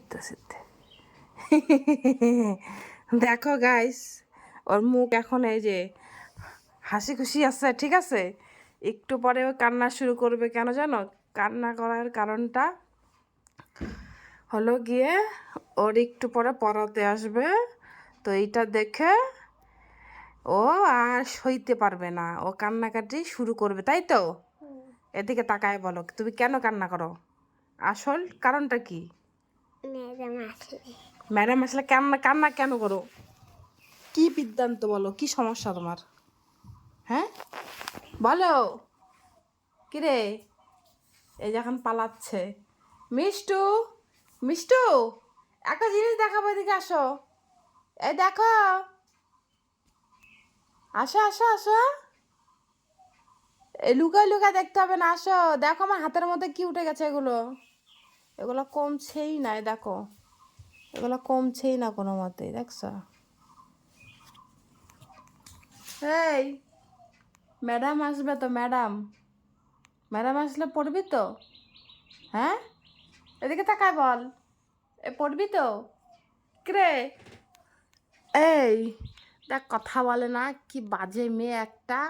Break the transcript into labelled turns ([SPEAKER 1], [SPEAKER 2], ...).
[SPEAKER 1] করতেছে। দেখো গাইস, ওর মুখ এখন এই যে হাসি খুশি আছে, ঠিক আছে। একটু পরে ও কান্না শুরু করবে, কেন জানো? কান্না করার কারণটা হলো গিয়ে ওর একটু পরে পড়াতে আসবে, তো এইটা দেখে ও আর সইতে পারবে না, ও কান্নাকাটি শুরু করবে, তাই তো? এদিকে তাকায় বলো, তুমি কেন কান্না করো? আসল কারণটা কি? ম্যাডাম আসলে কান্না কান্না কেন করো? কি বিদ্যান্ত বলো, কি সমস্যা তোমার? হ্যাঁ বলো। কিরে, এই যখন পালাচ্ছে। মিষ্টু, মিষ্টু, একটা জিনিস দেখাবো, এদিকে আসো। এই দেখো, আসো আসো আসো। এই লুকায় লুকায় দেখতে হবে না, আসো। দেখো আমার হাতের মধ্যে কি উঠে গেছে, এগুলো এগুলো কমছেই না, এই দেখো, এগুলো কমছেই না কোনো মতেই, দেখছো? এই ম্যাডাম আসবে তো, ম্যাডাম, ম্যাডাম আসলে পড়বি তো? হ্যাঁ, এদিকে তাকায় বল, এ পড়বি তো? কিরে, এই দেখ, কথা বলে না, কি বাজে মেয়ে একটা।